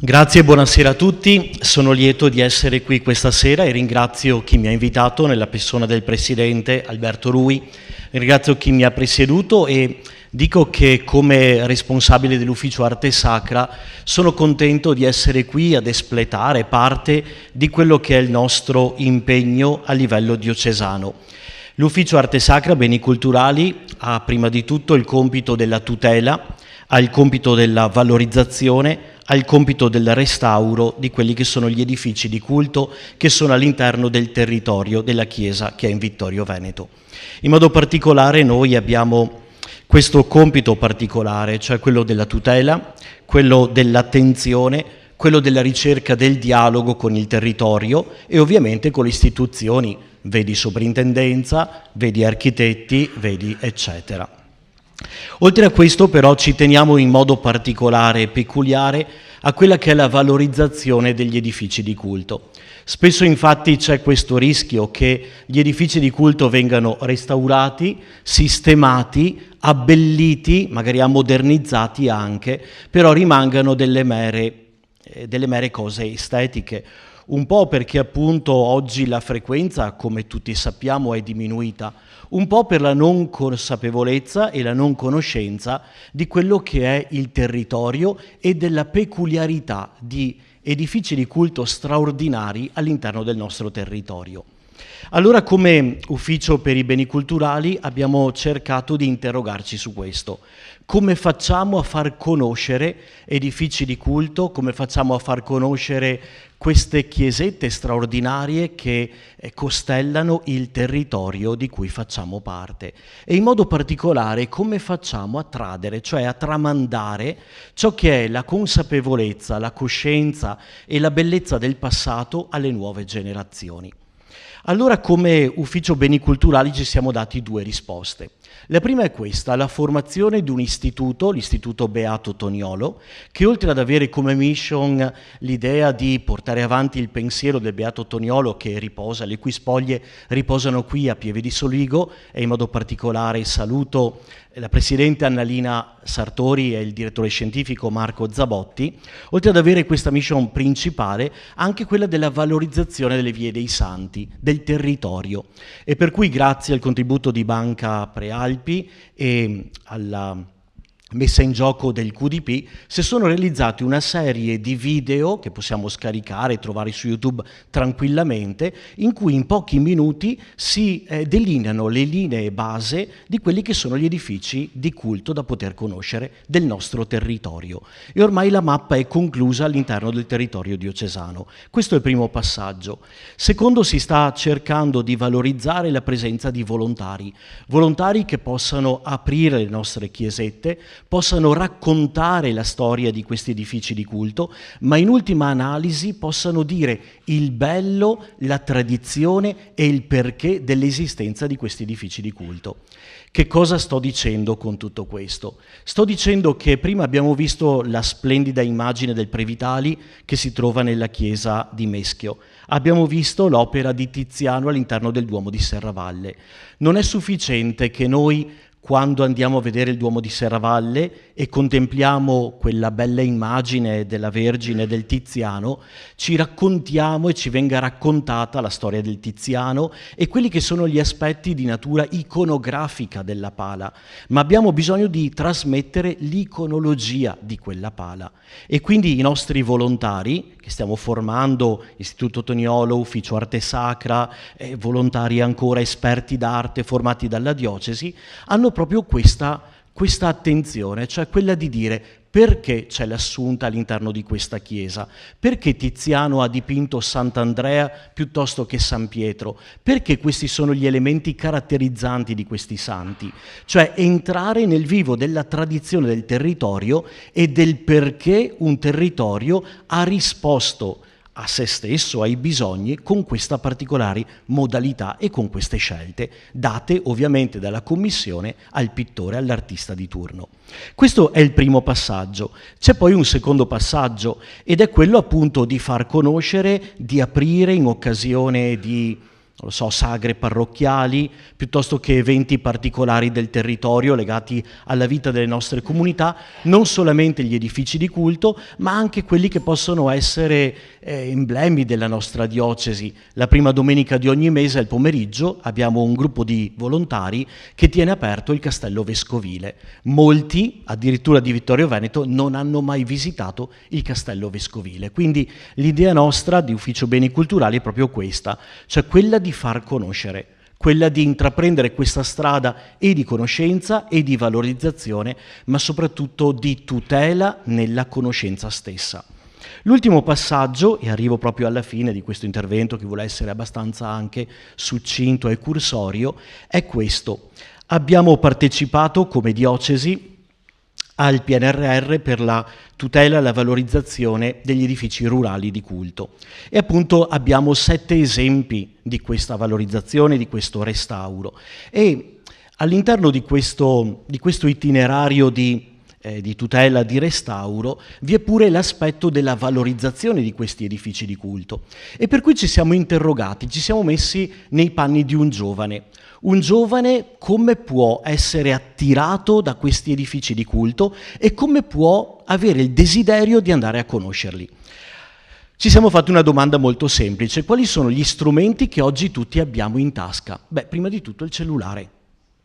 Grazie e buonasera a tutti, sono lieto di essere qui questa sera e ringrazio chi mi ha invitato nella persona del Presidente Alberto Rui, ringrazio chi mi ha presieduto e dico che come responsabile dell'Ufficio Arte Sacra sono contento di essere qui ad espletare parte di quello che è il nostro impegno a livello diocesano. L'Ufficio Arte Sacra Beni Culturali ha prima di tutto il compito della tutela, ha il compito della valorizzazione, ha il compito del restauro di quelli che sono gli edifici di culto che sono all'interno del territorio della Chiesa che è in Vittorio Veneto. In modo particolare noi abbiamo questo compito particolare, cioè quello della tutela, quello dell'attenzione, quello della ricerca del dialogo con il territorio e ovviamente con le istituzioni, vedi soprintendenza, vedi architetti, vedi eccetera. Oltre a questo però ci teniamo in modo particolare e peculiare a quella che è la valorizzazione degli edifici di culto. Spesso infatti c'è questo rischio che gli edifici di culto vengano restaurati, sistemati, abbelliti, magari ammodernizzati anche, però rimangano delle mere cose estetiche. Un po' perché appunto oggi la frequenza, come tutti sappiamo, è diminuita, un po' per la non consapevolezza e la non conoscenza di quello che è il territorio e della peculiarità di edifici di culto straordinari all'interno del nostro territorio. Allora, come Ufficio per i Beni Culturali abbiamo cercato di interrogarci su questo. Come facciamo a far conoscere edifici di culto? Come facciamo a far conoscere queste chiesette straordinarie che costellano il territorio di cui facciamo parte? E in modo particolare come facciamo a tradere, cioè a tramandare ciò che è la consapevolezza, la coscienza e la bellezza del passato alle nuove generazioni? Allora, come Ufficio Beni Culturali ci siamo dati due risposte. La prima è questa, la formazione di un istituto, l'Istituto Beato Toniolo, che oltre ad avere come mission l'idea di portare avanti il pensiero del Beato Toniolo che riposa, le cui spoglie riposano qui a Pieve di Soligo, e in modo particolare saluto la Presidente Annalina Sartori e il direttore scientifico Marco Zabotti, oltre ad avere questa mission principale, anche quella della valorizzazione delle vie dei santi, del territorio. E per cui grazie al contributo di Banca Prealpi e alla messa in gioco del QDP, si sono realizzati una serie di video che possiamo scaricare e trovare su YouTube tranquillamente, in cui in pochi minuti si delineano le linee base di quelli che sono gli edifici di culto da poter conoscere del nostro territorio. E ormai la mappa è conclusa all'interno del territorio diocesano. Questo è il primo passaggio. Secondo, si sta cercando di valorizzare la presenza di volontari che possano aprire le nostre chiesette, possano raccontare la storia di questi edifici di culto, ma in ultima analisi possano dire il bello, la tradizione e il perché dell'esistenza di questi edifici di culto. Che cosa sto dicendo con tutto questo? Sto dicendo che prima abbiamo visto la splendida immagine del Previtali che si trova nella chiesa di Meschio. Abbiamo visto l'opera di Tiziano all'interno del Duomo di Serravalle. Non è sufficiente che noi, quando andiamo a vedere il Duomo di Serravalle e contempliamo quella bella immagine della Vergine del Tiziano, ci raccontiamo e ci venga raccontata la storia del Tiziano e quelli che sono gli aspetti di natura iconografica della pala, ma abbiamo bisogno di trasmettere l'iconologia di quella pala. E quindi i nostri volontari, che stiamo formando, Istituto Toniolo, Ufficio Arte Sacra, volontari ancora esperti d'arte formati dalla diocesi, hanno proprio questa attenzione, cioè quella di dire perché c'è l'Assunta all'interno di questa chiesa, perché Tiziano ha dipinto Sant'Andrea piuttosto che San Pietro, perché questi sono gli elementi caratterizzanti di questi santi, cioè entrare nel vivo della tradizione del territorio e del perché un territorio ha risposto a se stesso, ai bisogni, con questa particolare modalità e con queste scelte, date ovviamente dalla commissione al pittore, all'artista di turno. Questo è il primo passaggio. C'è poi un secondo passaggio ed è quello appunto di far conoscere, di aprire in occasione di non lo so, sagre parrocchiali, piuttosto che eventi particolari del territorio legati alla vita delle nostre comunità, non solamente gli edifici di culto, ma anche quelli che possono essere emblemi della nostra diocesi. La prima domenica di ogni mese, al pomeriggio, abbiamo un gruppo di volontari che tiene aperto il Castello Vescovile. Molti, addirittura di Vittorio Veneto, non hanno mai visitato il Castello Vescovile. Quindi l'idea nostra di Ufficio Beni Culturali è proprio questa, cioè quella di far conoscere, quella di intraprendere questa strada e di conoscenza e di valorizzazione, ma soprattutto di tutela nella conoscenza stessa. L'ultimo passaggio, e arrivo proprio alla fine di questo intervento che vuole essere abbastanza anche succinto e cursorio, è questo. Abbiamo partecipato come diocesi al PNRR per la tutela e la valorizzazione degli edifici rurali di culto. E appunto abbiamo 7 esempi di questa valorizzazione, di questo restauro. E all'interno di questo itinerario di tutela, di restauro, vi è pure l'aspetto della valorizzazione di questi edifici di culto. E per cui ci siamo interrogati, ci siamo messi nei panni di un giovane. Un giovane come può essere attirato da questi edifici di culto e come può avere il desiderio di andare a conoscerli. Ci siamo fatti una domanda molto semplice: quali sono gli strumenti che oggi tutti abbiamo in tasca? Beh, prima di tutto il cellulare.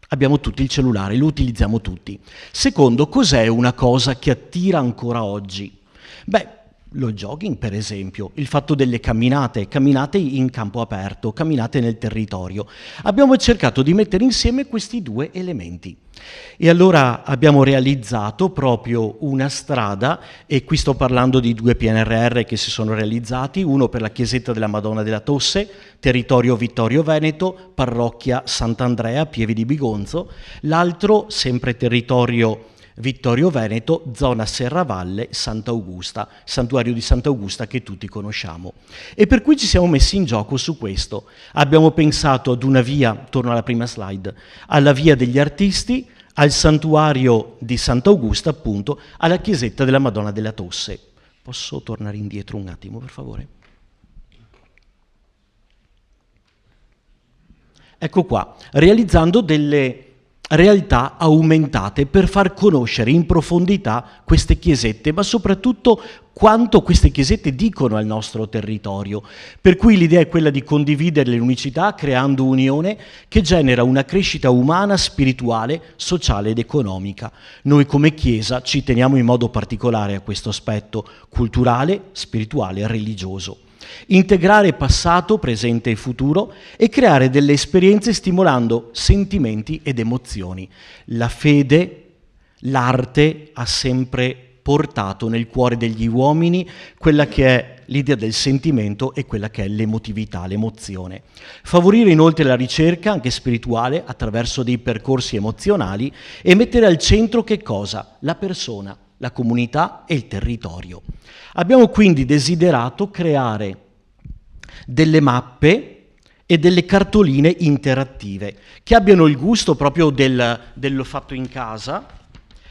Abbiamo tutti il cellulare, lo utilizziamo tutti. Secondo, cos'è una cosa che attira ancora oggi? Beh, lo jogging, per esempio, il fatto delle camminate in campo aperto, camminate nel territorio. Abbiamo cercato di mettere insieme questi 2 elementi. E allora abbiamo realizzato proprio una strada, e qui sto parlando di 2 PNRR che si sono realizzati, uno per la chiesetta della Madonna della Tosse, territorio Vittorio Veneto, parrocchia Sant'Andrea, Pieve di Bigonzo, l'altro sempre territorio Vittorio Veneto, zona Serravalle, Sant'Augusta, santuario di Sant'Augusta che tutti conosciamo. E per cui ci siamo messi in gioco su questo. Abbiamo pensato ad una via, torno alla prima slide, alla via degli artisti, al santuario di Sant'Augusta, appunto, alla chiesetta della Madonna della Tosse. Posso tornare indietro un attimo, per favore? Ecco qua, realizzando delle realtà aumentate per far conoscere in profondità queste chiesette, ma soprattutto quanto queste chiesette dicono al nostro territorio. Per cui l'idea è quella di condividere l'unicità creando unione che genera una crescita umana, spirituale, sociale ed economica. Noi come Chiesa ci teniamo in modo particolare a questo aspetto culturale, spirituale e religioso. Integrare passato, presente e futuro e creare delle esperienze stimolando sentimenti ed emozioni. La fede, l'arte ha sempre portato nel cuore degli uomini quella che è l'idea del sentimento e quella che è l'emotività, l'emozione. Favorire inoltre la ricerca, anche spirituale, attraverso dei percorsi emozionali e mettere al centro che cosa? La persona, la comunità e il territorio. Abbiamo quindi desiderato creare delle mappe e delle cartoline interattive che abbiano il gusto proprio dello fatto in casa,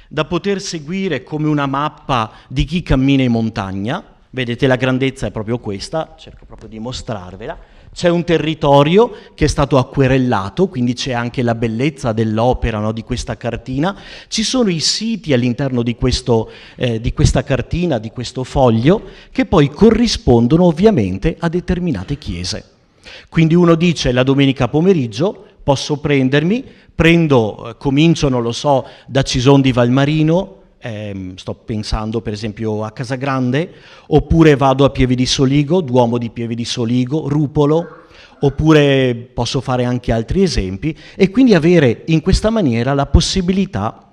da poter seguire come una mappa di chi cammina in montagna. Vedete, la grandezza è proprio questa, cerco proprio di mostrarvela. C'è un territorio che è stato acquerellato, quindi c'è anche la bellezza dell'opera, no, di questa cartina. Ci sono i siti all'interno di questa cartina, di questo foglio, che poi corrispondono ovviamente a determinate chiese. Quindi uno dice la domenica pomeriggio posso comincio, non lo so, da Cison di Valmarino, sto pensando per esempio a Casagrande, oppure vado a Pieve di Soligo, Duomo di Pieve di Soligo, Rupolo, oppure posso fare anche altri esempi e quindi avere in questa maniera la possibilità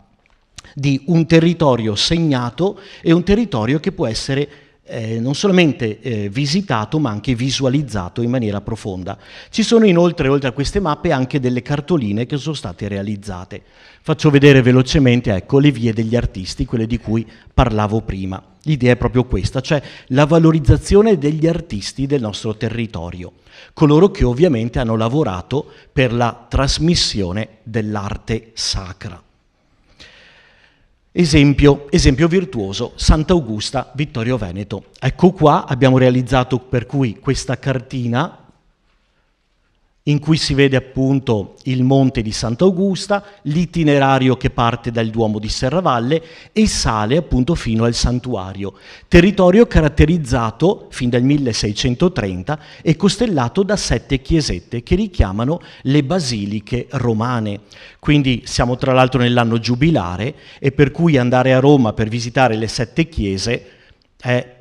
di un territorio segnato e un territorio che può essere non solamente visitato ma anche visualizzato in maniera profonda. Ci sono inoltre, oltre a queste mappe, anche delle cartoline che sono state realizzate. Faccio vedere velocemente, ecco, le vie degli artisti, quelle di cui parlavo prima. L'idea è proprio questa, cioè la valorizzazione degli artisti del nostro territorio, coloro che ovviamente hanno lavorato per la trasmissione dell'arte sacra. Esempio virtuoso, Sant'Augusta, Vittorio Veneto. Ecco qua abbiamo realizzato per cui questa cartina in cui si vede appunto il monte di Sant'Augusta, l'itinerario che parte dal Duomo di Serravalle e sale appunto fino al santuario, territorio caratterizzato fin dal 1630 e costellato da 7 chiesette che richiamano le basiliche romane. Quindi siamo tra l'altro nell'anno giubilare e per cui andare a Roma per visitare le 7 chiese è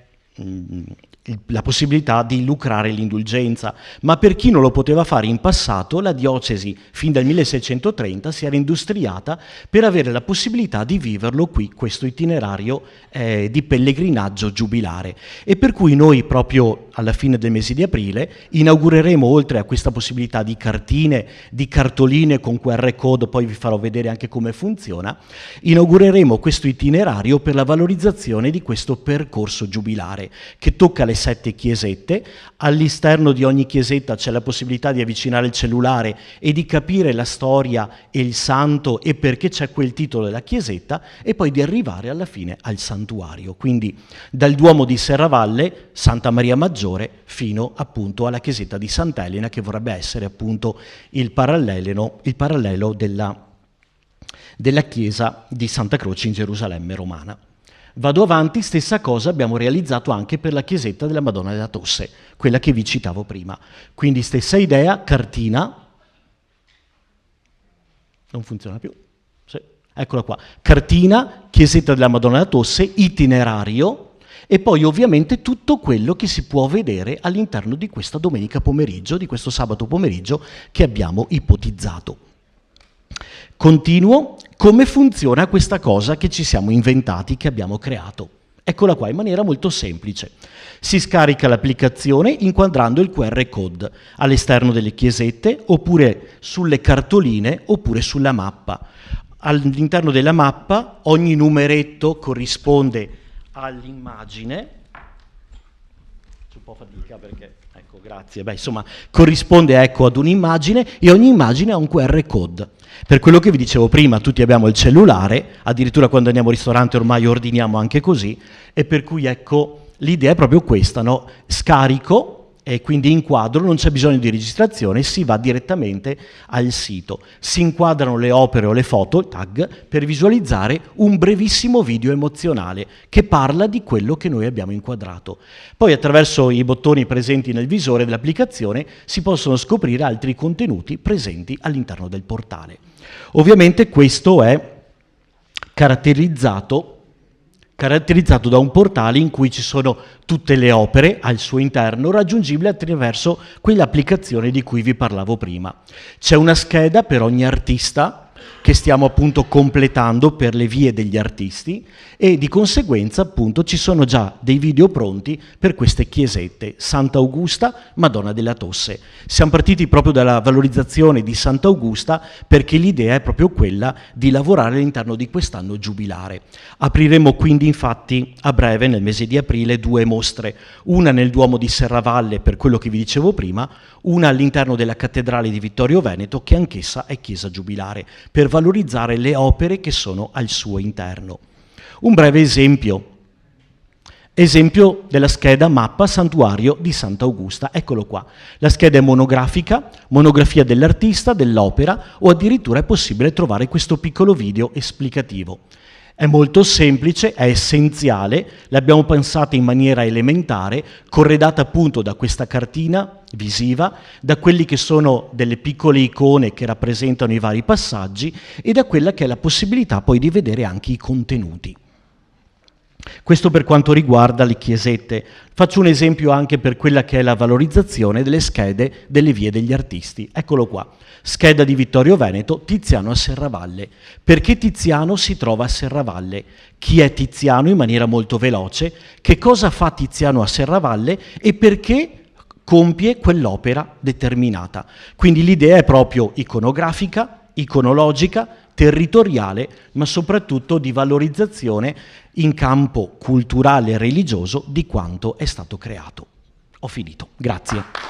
la possibilità di lucrare l'indulgenza, ma per chi non lo poteva fare in passato, la diocesi fin dal 1630 si era industriata per avere la possibilità di viverlo qui, questo itinerario di pellegrinaggio giubilare. E per cui noi proprio alla fine del mese di aprile inaugureremo, oltre a questa possibilità di cartine, di cartoline con QR code, poi vi farò vedere anche come funziona, inaugureremo questo itinerario per la valorizzazione di questo percorso giubilare che tocca le 7 chiesette. All'esterno di ogni chiesetta c'è la possibilità di avvicinare il cellulare e di capire la storia e il santo e perché c'è quel titolo della chiesetta e poi di arrivare alla fine al santuario. Quindi dal Duomo di Serravalle, Santa Maria Maggiore, fino appunto alla chiesetta di Sant'Elena, che vorrebbe essere appunto il parallelo della chiesa di Santa Croce in Gerusalemme romana. Vado avanti, stessa cosa abbiamo realizzato anche per la chiesetta della Madonna della Tosse, quella che vi citavo prima. Quindi stessa idea, cartina, non funziona più, sì, eccola qua, cartina, chiesetta della Madonna della Tosse, itinerario e poi ovviamente tutto quello che si può vedere all'interno di questa domenica pomeriggio, di questo sabato pomeriggio che abbiamo ipotizzato. Continuo. Come funziona questa cosa che ci siamo inventati, che abbiamo creato? Eccola qua, in maniera molto semplice. Si scarica l'applicazione inquadrando il QR code all'esterno delle chiesette, oppure sulle cartoline, oppure sulla mappa. All'interno della mappa ogni numeretto corrisponde all'immagine. C'è un po' fatica perché, ecco, grazie. Beh, insomma, corrisponde ecco ad un'immagine e ogni immagine ha un QR code. Per quello che vi dicevo prima, tutti abbiamo il cellulare, addirittura quando andiamo al ristorante ormai ordiniamo anche così, e per cui ecco, l'idea è proprio questa, no? Scarico e quindi inquadro, non c'è bisogno di registrazione, si va direttamente al sito. Si inquadrano le opere o le foto, tag, per visualizzare un brevissimo video emozionale che parla di quello che noi abbiamo inquadrato. Poi attraverso i bottoni presenti nel visore dell'applicazione si possono scoprire altri contenuti presenti all'interno del portale. Ovviamente questo è caratterizzato da un portale in cui ci sono tutte le opere al suo interno, raggiungibili attraverso quell'applicazione di cui vi parlavo prima. C'è una scheda per ogni artista che stiamo appunto completando per le vie degli artisti e di conseguenza appunto ci sono già dei video pronti per queste chiesette, Sant'Augusta, Madonna della Tosse. Siamo partiti proprio dalla valorizzazione di Sant'Augusta perché l'idea è proprio quella di lavorare all'interno di quest'anno giubilare. Apriremo quindi infatti a breve, nel mese di aprile, 2 mostre, una nel Duomo di Serravalle per quello che vi dicevo prima, una all'interno della Cattedrale di Vittorio Veneto che anch'essa è chiesa giubilare, per valorizzare le opere che sono al suo interno. Un breve esempio della scheda mappa santuario di Sant'Augusta, eccolo qua. La scheda è monografica, monografia dell'artista, dell'opera o addirittura è possibile trovare questo piccolo video esplicativo. È molto semplice, è essenziale, l'abbiamo pensata in maniera elementare, corredata appunto da questa cartina visiva, da quelli che sono delle piccole icone che rappresentano i vari passaggi e da quella che è la possibilità poi di vedere anche i contenuti. Questo per quanto riguarda le chiesette. Faccio un esempio anche per quella che è la valorizzazione delle schede delle vie degli artisti. Eccolo qua. Scheda di Vittorio Veneto, Tiziano a Serravalle. Perché Tiziano si trova a Serravalle? Chi è Tiziano in maniera molto veloce? Che cosa fa Tiziano a Serravalle? E perché compie quell'opera determinata? Quindi l'idea è proprio iconografica, iconologica, territoriale, ma soprattutto di valorizzazione in campo culturale e religioso di quanto è stato creato. Ho finito. Grazie.